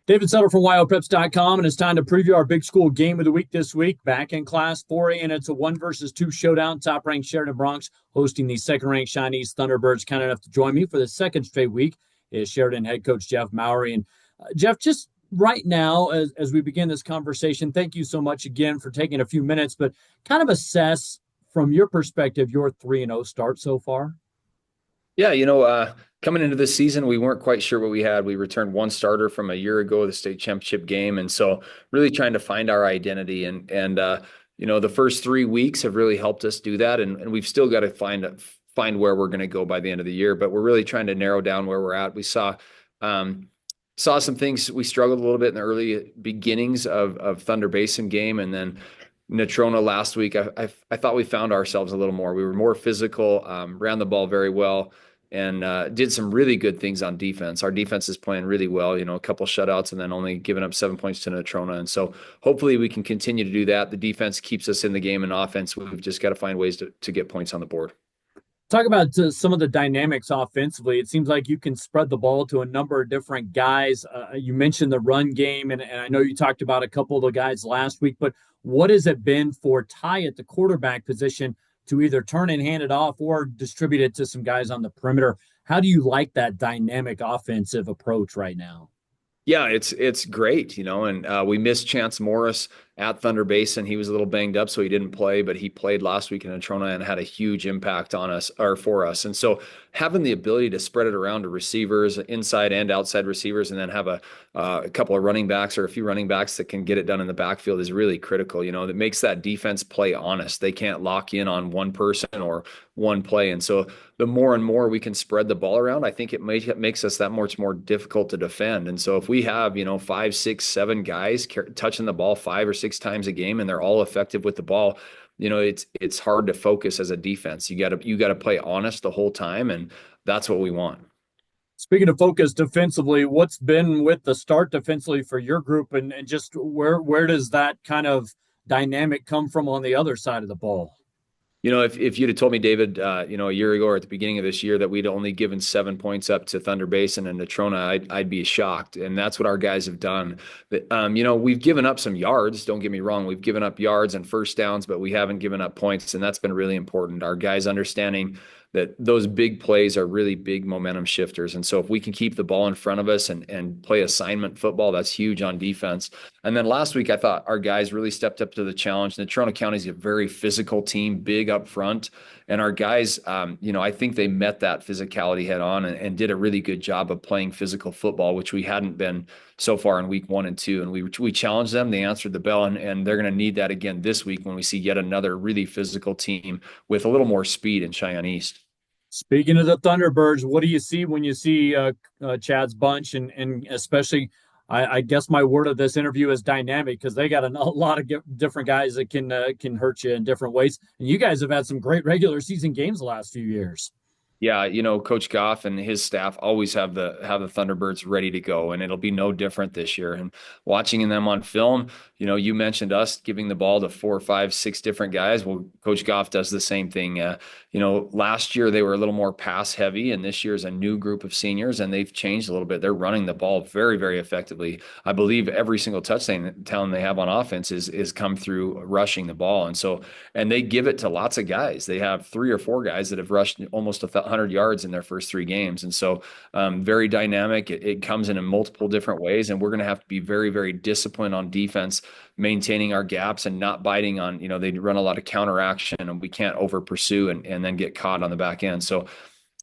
David Sutter from Wyopreps.com, and it's time to preview our big school game of the week this week. Back in Class 4A, and it's a 1 versus 2 showdown. Top-ranked Sheridan Bronx hosting the second-ranked Chinese Thunderbirds. Kind enough to join me for the second straight week is Sheridan head coach Jeff Mowry. And Jeff, just right now, as we begin this conversation, thank you so much again for taking a few minutes, but kind of assess from your perspective your 3-0 start so far. Yeah, coming into this season, we weren't quite sure what we had. We returned one starter from a year ago, the state championship game. And so really trying to find our identity. And the first 3 weeks have really helped us do that. And we've still got to find where we're going to go by the end of the year. But we're really trying to narrow down where we're at. We saw some things. We struggled a little bit in the early beginnings of Thunder Basin game. And then Natrona last week, I thought we found ourselves a little more. We were more physical, ran the ball very well, and did some really good things on defense. Our defense is playing really well, a couple shutouts and then only giving up 7 points to Natrona. And so hopefully we can continue to do that. The defense keeps us in the game, and offense, we've just got to find ways to get points on the board. Talk about some of the dynamics offensively. It seems like you can spread the ball to a number of different guys. You mentioned the run game, and I know you talked about a couple of the guys last week, but what has it been for Ty at the quarterback position to either turn and hand it off or distribute it to some guys on the perimeter? How do you like that dynamic offensive approach right now? Yeah, it's great, and we missed Chance Morris at Thunder Basin. He was a little banged up, so he didn't play, but he played last week in Natrona and had a huge impact on us or for us. And so having the ability to spread it around to receivers, inside and outside receivers, and then have a couple of running backs or a few running backs that can get it done in the backfield is really critical. That makes that defense play honest. They can't lock in on one person or one play. And so the more and more we can spread the ball around, I think it makes us that much more difficult to defend. And so if we have, 5, 6, 7 guys touching the ball 5 or 6 times a game and they're all effective with the ball, it's hard to focus as a defense. You got to play honest the whole time, and that's what we want. Speaking of focus defensively, what's been with the start defensively for your group, and just where does that kind of dynamic come from on the other side of the ball? If you'd have told me, David, a year ago or at the beginning of this year that we'd only given 7 points up to Thunder Basin and Natrona, I'd be shocked. And that's what our guys have done. We've given up some yards. Don't get me wrong. We've given up yards and first downs, but we haven't given up points. And that's been really important. Our guys understanding that those big plays are really big momentum shifters. And so if we can keep the ball in front of us and play assignment football, that's huge on defense. And then last week, I thought our guys really stepped up to the challenge. Natrona County is a very physical team, big up front. And our guys, I think they met that physicality head on and did a really good job of playing physical football, which we hadn't been so far in week 1 and 2. And we challenged them. They answered the bell, and they're going to need that again this week when we see yet another really physical team with a little more speed in Cheyenne East. Speaking of the Thunderbirds, what do you see when you see Chad's bunch, and especially, I guess my word of this interview is dynamic, because they got a lot of different guys that can hurt you in different ways. And you guys have had some great regular season games the last few years. Yeah, Coach Goff and his staff always have the Thunderbirds ready to go, and it'll be no different this year. And watching them on film, you mentioned us giving the ball to 4, 5, 6 different guys. Well, Coach Goff does the same thing. Last year they were a little more pass heavy, and this year is a new group of seniors, and they've changed a little bit. They're running the ball very, very effectively. I believe every single touchdown they have on offense is come through rushing the ball, and they give it to lots of guys. They have 3 or 4 guys that have rushed almost 100 yards in their first 3 games. And so very dynamic. It comes in multiple different ways, and we're going to have to be very, very disciplined on defense, maintaining our gaps and not biting on, they run a lot of counter action, and we can't over pursue and then get caught on the back end. So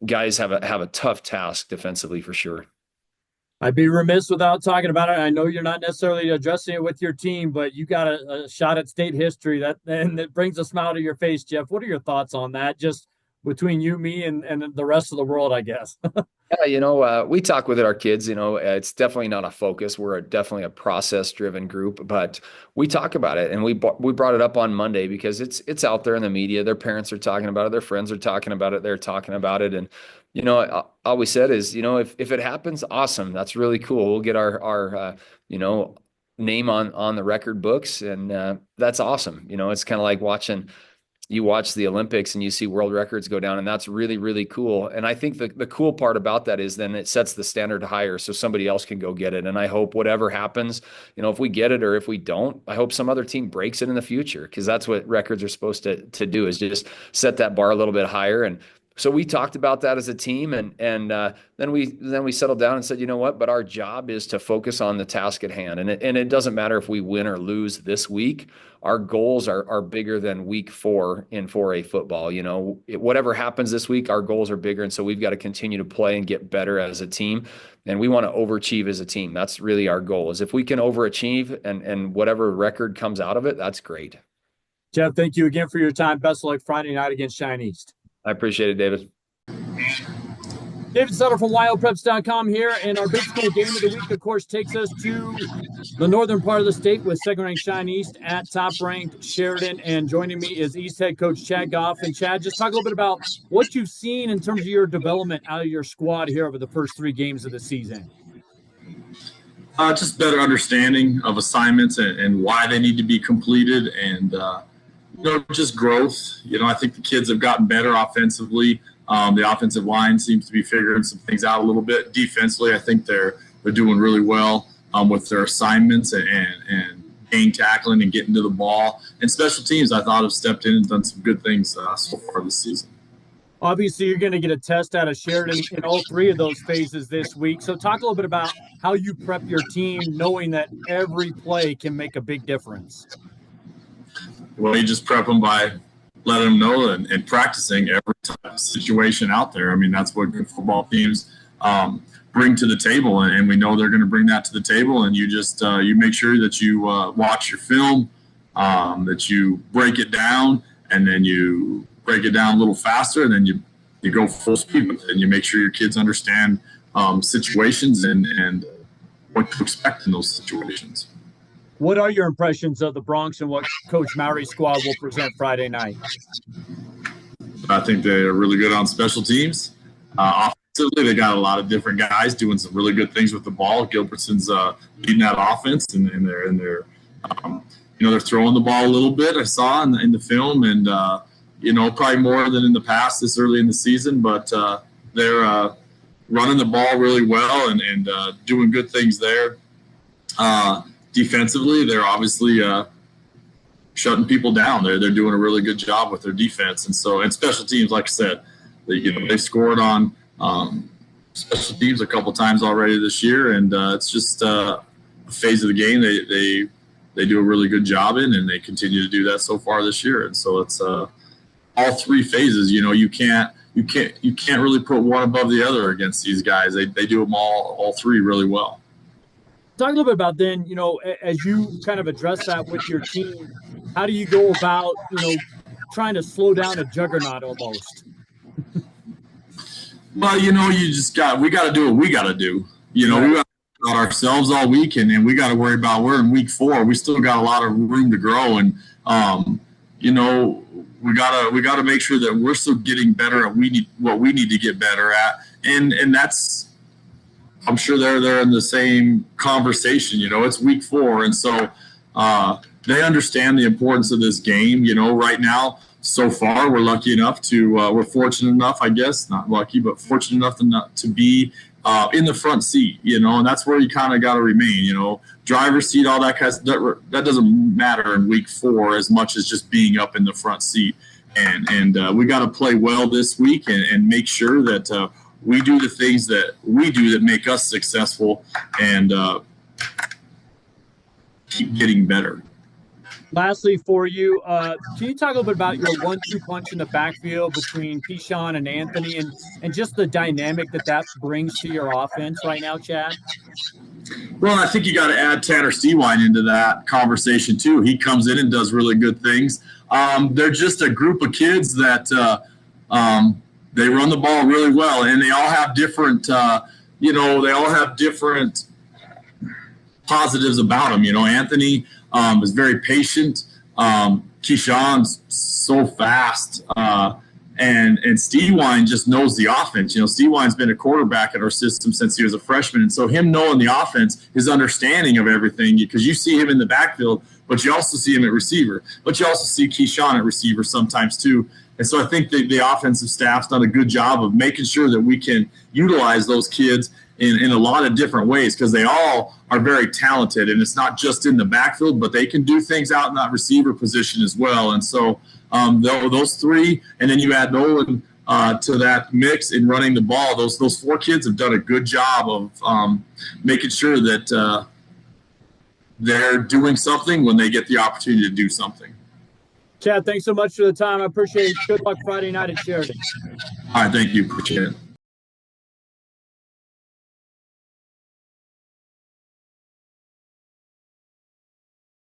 guys have a tough task defensively for sure. I'd be remiss without talking about it. I know you're not necessarily addressing it with your team, but you got a shot at state history that brings a smile to your face, Jeff. What are your thoughts on that? Just between you, me, and the rest of the world, I guess. Yeah, we talk with our kids, it's definitely not a focus. We're definitely a process-driven group, but we talk about it, and we brought it up on Monday because it's out there in the media. Their parents are talking about it. Their friends are talking about it. They're talking about it. And, all we said is, if it happens, awesome. That's really cool. We'll get our name on the record books, and that's awesome. It's kind of like watching you watch the Olympics and you see world records go down, and that's really, really cool. And I think the cool part about that is then it sets the standard higher so somebody else can go get it. And I hope whatever happens, if we get it or if we don't, I hope some other team breaks it in the future, because that's what records are supposed to do, is just set that bar a little bit higher. And so we talked about that as a team, and then we settled down and said, you know what? But our job is to focus on the task at hand, and it doesn't matter if we win or lose this week. Our goals are bigger than week 4 in 4A football. Whatever happens this week, our goals are bigger, and so we've got to continue to play and get better as a team, and we want to overachieve as a team. That's really our goal. Is if we can overachieve and whatever record comes out of it, that's great. Jeff, thank you again for your time. Best of luck Friday night against Shine East. I appreciate it, David. David Sutter from Wyopreps.com here, and our big school game of the week, of course, takes us to the northern part of the state with second-ranked Shine East at top-ranked Sheridan. And joining me is East head coach Chad Goff. And Chad, just talk a little bit about what you've seen in terms of your development out of your squad here over the first 3 games of the season. Just better understanding of assignments and why they need to be completed, and just growth. I think the kids have gotten better offensively. The offensive line seems to be figuring some things out a little bit. Defensively, I think they're doing really well with their assignments and gang tackling and getting to the ball. And special teams, I thought, have stepped in and done some good things so far this season. Obviously, you're going to get a test out of Sheridan in all 3 of those phases this week. So talk a little bit about how you prep your team, knowing that every play can make a big difference. Well, you just prep them by letting them know and practicing every type of situation out there. I mean, that's what good football teams bring to the table, and we know they're going to bring that to the table. And you just you make sure that you watch your film, that you break it down, and then you break it down a little faster, and then you go full speed with it, and you make sure your kids understand situations and what to expect in those situations. What are your impressions of the Bronx and what Coach Mowry's squad will present Friday night? I think they're really good on special teams. Offensively, they got a lot of different guys doing some really good things with the ball. Gilbertson's leading that offense, and they're they're throwing the ball a little bit. I saw in the film, and probably more than in the past this early in the season. But they're running the ball really well and doing good things there. Defensively, they're obviously shutting people down. They're doing a really good job with their defense, and special teams, like I said, they scored on special teams a couple times already this year, and it's just a phase of the game they do a really good job in, and they continue to do that so far this year. And so it's all 3 phases. You can't really put one above the other against these guys. They do them all 3 really well. Talk a little bit about then, as you kind of address that with your team, how do you go about, trying to slow down a juggernaut almost? Well, we got to do what we got to do. We got to worry about ourselves all week, and we got to worry about we're in week 4. We still got a lot of room to grow, and we gotta make sure that we're still getting better at what we need to get better at, and that's. I'm sure they're in the same conversation. It's week 4, and so they understand the importance of this game. Right now, so far, we're lucky enough we're fortunate enough, I guess, not lucky, but fortunate enough to be in the front seat. And that's where you kind of got to remain. Driver's seat, all that kind of stuff, that doesn't matter in week 4 as much as just being up in the front seat. And we got to play well this week and make sure that. We do the things that we do that make us successful and keep getting better. Lastly, for you, can you talk a little bit about your 1-2 punch in the backfield between Keyshawn and Anthony and just the dynamic that brings to your offense right now, Chad? Well, I think you got to add Tanner Stewine into that conversation too. He comes in and does really good things. They're just a group of kids that they run the ball really well, and they all have different, positives about them. Anthony is very patient. Keyshawn's so fast, and Stewine just knows the offense. Stewine's been a quarterback at our system since he was a freshman, and so him knowing the offense, his understanding of everything, because you see him in the backfield but you also see him at receiver. But you also see Keyshawn at receiver sometimes too. And so I think the offensive staff's done a good job of making sure that we can utilize those kids in a lot of different ways, because they all are very talented, and it's not just in the backfield, but they can do things out in that receiver position as well. And so those three, and then you add Nolan to that mix in running the ball. Those four kids have done a good job of making sure that they're doing something when they get the opportunity to do something. Chad, thanks so much for the time. I appreciate it. Good luck Friday night at Sheridan. All right, thank you. Appreciate it.